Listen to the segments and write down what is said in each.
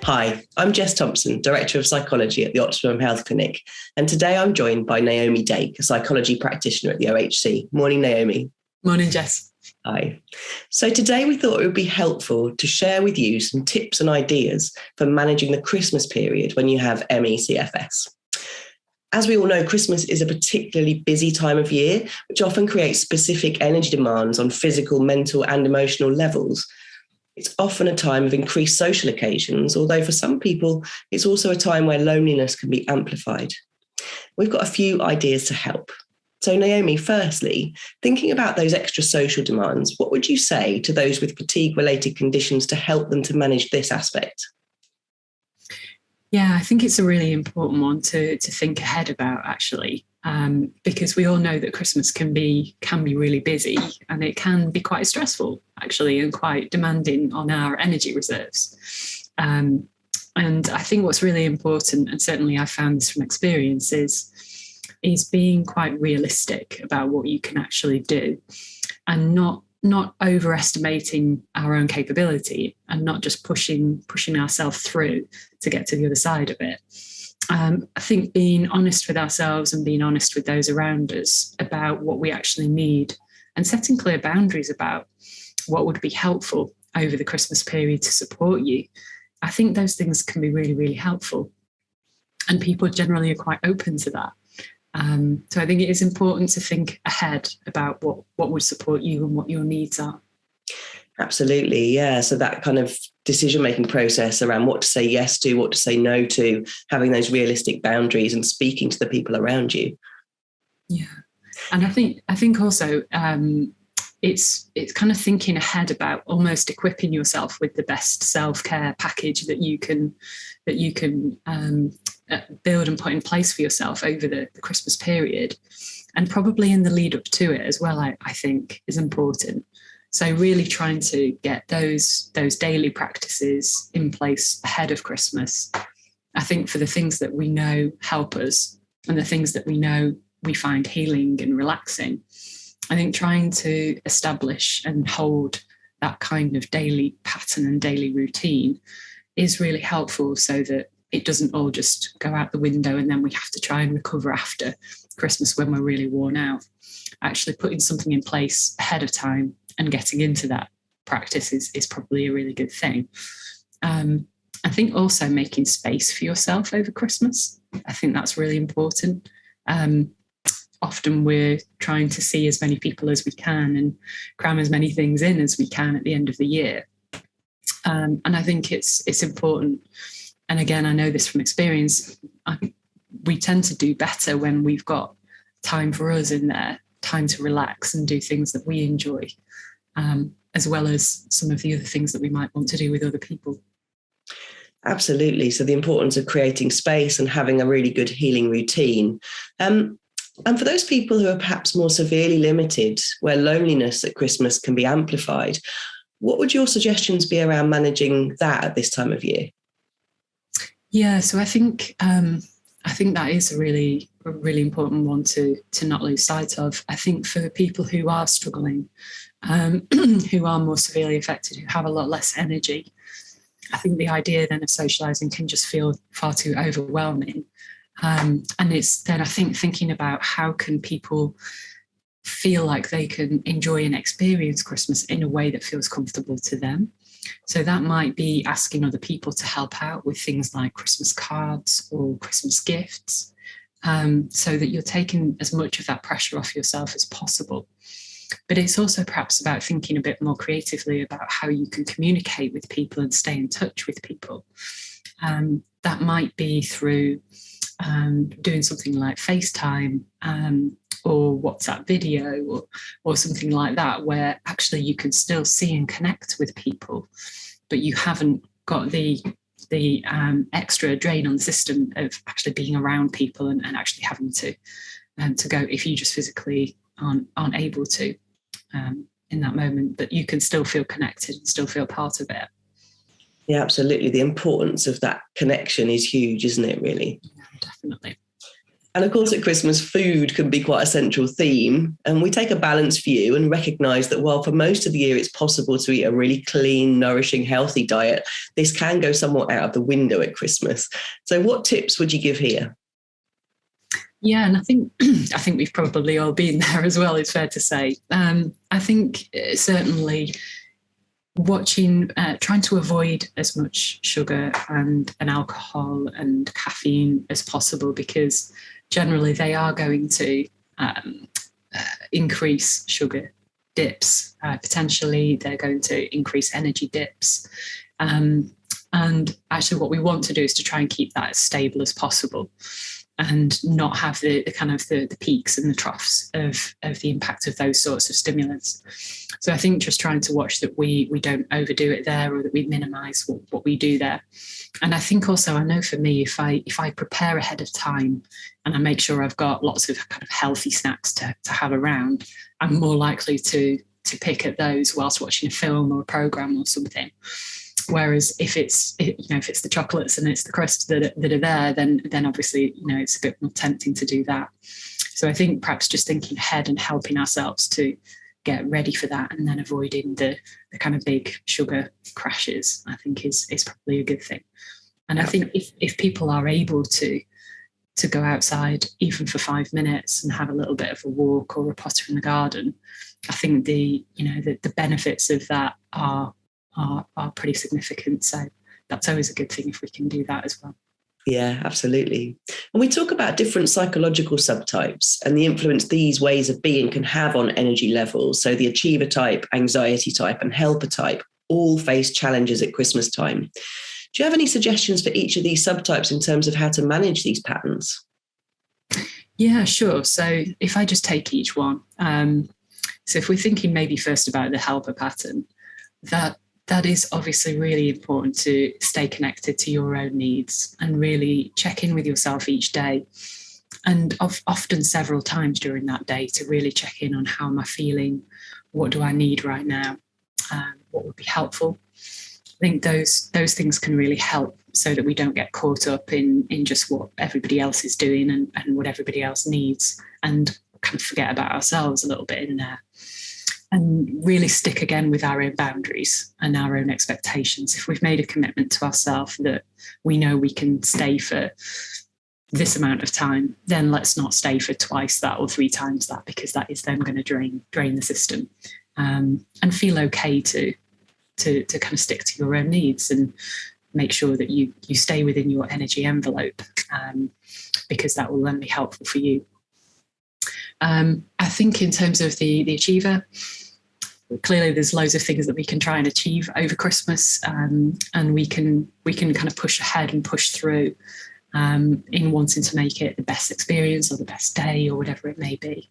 Hi, I'm Jess Thompson, Director of Psychology at the Optimum Health Clinic, and today I'm joined by Naomi Dake, a psychology practitioner at the OHC. Morning, Naomi. Morning, Jess. Hi. So today we thought it would be helpful to share with you some tips and ideas for managing the Christmas period when you have ME CFS. As we all know, Christmas is a particularly busy time of year, which often creates specific energy demands on physical, mental, and emotional levels. It's often a time of increased social occasions, although for some people, it's also a time where loneliness can be amplified. We've got a few ideas to help. So Naomi, firstly, thinking about those extra social demands, what would you say to those with fatigue-related conditions to help them to manage this aspect? Yeah, I think it's a really important one to think ahead about, actually, because we all know that Christmas can be really busy, and it can be quite stressful, actually, and quite demanding on our energy reserves. And I think what's really important, and certainly I found this from experience, is being quite realistic about what you can actually do, and not overestimating our own capability, and not just pushing ourselves through to get to the other side of it. I think being honest with ourselves and being honest with those around us about what we actually need, and setting clear boundaries about what would be helpful over the Christmas period to support you, I think those things can be really, really helpful. And people generally are quite open to that. So I think it is important to think ahead about what would support you and what your needs are. Absolutely, yeah. So that kind of decision-making process around what to say yes to, what to say no to, having those realistic boundaries and speaking to the people around you. Yeah, and I think also it's kind of thinking ahead about almost equipping yourself with the best self-care package that you can build and put in place for yourself over the Christmas period, and probably in the lead up to it as well. I think is important. So really trying to get those daily practices in place ahead of Christmas. I think for the things that we know help us and the things that we know we find healing and relaxing, I think trying to establish and hold that kind of daily pattern and daily routine is really helpful, so that it doesn't all just go out the window and then we have to try and recover after Christmas when we're really worn out. Actually putting something in place ahead of time and getting into that practice is probably a really good thing. I think also making space for yourself over Christmas. I think that's really important. Often we're trying to see as many people as we can and cram as many things in as we can at the end of the year. And I think it's important. And again, I know this from experience, we tend to do better when we've got time for us in there, time to relax and do things that we enjoy, as well as some of the other things that we might want to do with other people. Absolutely. So the importance of creating space and having a really good healing routine. And for those people who are perhaps more severely limited, where loneliness at Christmas can be amplified, what would your suggestions be around managing that at this time of year? Yeah, so I think that is a really important one to not lose sight of. I think for people who are struggling, who are more severely affected, who have a lot less energy, I think the idea then of socialising can just feel far too overwhelming. And it's then, I think, thinking about how can people feel like they can enjoy and experience Christmas in a way that feels comfortable to them. So that might be asking other people to help out with things like Christmas cards or Christmas gifts, so that you're taking as much of that pressure off yourself as possible. But it's also perhaps about thinking a bit more creatively about how you can communicate with people and stay in touch with people. That might be through doing something like FaceTime or WhatsApp video or something like that, where actually you can still see and connect with people, but you haven't got the extra drain on the system of actually being around people and actually having to go if you just physically aren't able to in that moment, but you can still feel connected and still feel part of it. Yeah, absolutely. The importance of that connection is huge, isn't it, really? Yeah, definitely. And of course, at Christmas, food can be quite a central theme. And we take a balanced view and recognise that while for most of the year it's possible to eat a really clean, nourishing, healthy diet, this can go somewhat out of the window at Christmas. So what tips would you give here? Yeah, and I think we've probably all been there as well, it's fair to say. I think certainly trying to avoid as much sugar and alcohol and caffeine as possible, because generally they are going to increase sugar dips. Potentially they're going to increase energy dips. And actually what we want to do is to try and keep that as stable as possible and not have the kind of the peaks and the troughs of the impact of those sorts of stimulants. So I think just trying to watch that we don't overdo it there, or that we minimise what we do there. And I think also, I know for me, if I prepare ahead of time and I make sure I've got lots of kind of healthy snacks to have around, I'm more likely to pick at those whilst watching a film or a programme or something. Whereas if it's the chocolates and it's the crusts that are there, then obviously, it's a bit more tempting to do that. So I think perhaps just thinking ahead and helping ourselves to get ready for that, and then avoiding the kind of big sugar crashes, I think is probably a good thing. And I think if people are able to go outside even for 5 minutes and have a little bit of a walk or a potter in the garden, I think the benefits of that are pretty significant. So that's always a good thing if we can do that as well. Yeah, absolutely. And we talk about different psychological subtypes and the influence these ways of being can have on energy levels. So the achiever type, anxiety type, and helper type all face challenges at Christmas time. Do you have any suggestions for each of these subtypes in terms of how to manage these patterns? Yeah, sure. So if I just take each one, so if we're thinking maybe first about the helper pattern, that is obviously really important to stay connected to your own needs and really check in with yourself each day, and often several times during that day, to really check in on how am I feeling, what do I need right now, what would be helpful. I think those things can really help so that we don't get caught up in just what everybody else is doing and what everybody else needs, and kind of forget about ourselves a little bit in there. And really stick again with our own boundaries and our own expectations. If we've made a commitment to ourselves that we know we can stay for this amount of time, then let's not stay for twice that or 3 times that, because that is then going to drain the system. And feel okay to kind of stick to your own needs and make sure that you stay within your energy envelope, because that will then be helpful for you. I think in terms of the achiever, clearly there's loads of things that we can try and achieve over Christmas, and we can kind of push ahead and push through in wanting to make it the best experience or the best day or whatever it may be.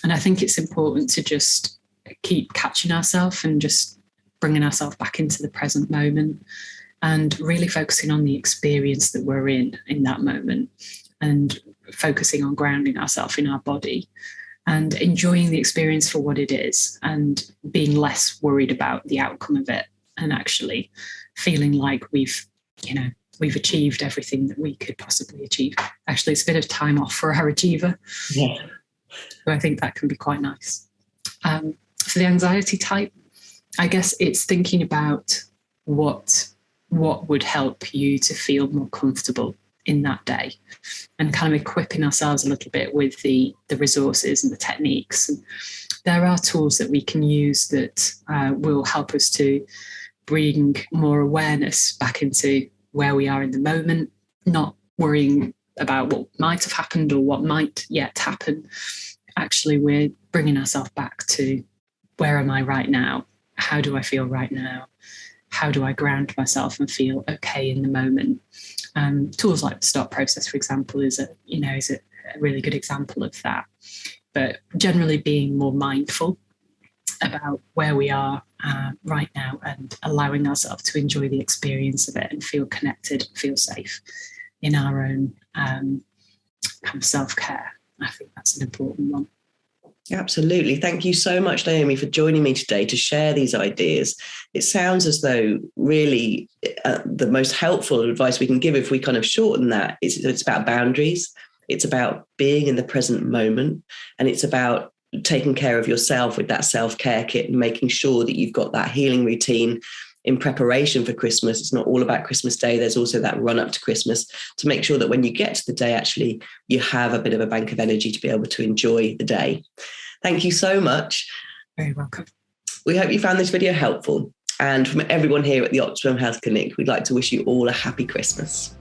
And I think it's important to just keep catching ourselves and just bringing ourselves back into the present moment, and really focusing on the experience that we're in that moment, and focusing on grounding ourselves in our body and enjoying the experience for what it is, and being less worried about the outcome of it, and actually feeling like we've achieved everything that we could possibly achieve. Actually, it's a bit of time off for our achiever. Yeah. So I think that can be quite nice. For the anxiety type, I guess it's thinking about what would help you to feel more comfortable in that day, and kind of equipping ourselves a little bit with the resources and the techniques. And there are tools that we can use that will help us to bring more awareness back into where we are in the moment, not worrying about what might have happened or what might yet happen. Actually, we're bringing ourselves back to, where am I right now? How do I feel right now? How do I ground myself and feel okay in the moment? Tools like the stop process, for example, is a really good example of that. But generally being more mindful about where we are right now, and allowing ourselves to enjoy the experience of it and feel connected, feel safe in our own kind of self-care. I think that's an important one. Absolutely. Thank you so much, Naomi, for joining me today to share these ideas. It sounds as though really the most helpful advice we can give, if we kind of shorten that, is it's about boundaries. It's about being in the present moment, and it's about taking care of yourself with that self-care kit and making sure that you've got that healing routine in preparation for Christmas. It's not all about Christmas Day. There's also that run up to Christmas, to make sure that when you get to the day, actually, you have a bit of a bank of energy to be able to enjoy the day. Thank you so much. Very welcome. We hope you found this video helpful. And from everyone here at the Optimum Health Clinic, we'd like to wish you all a happy Christmas.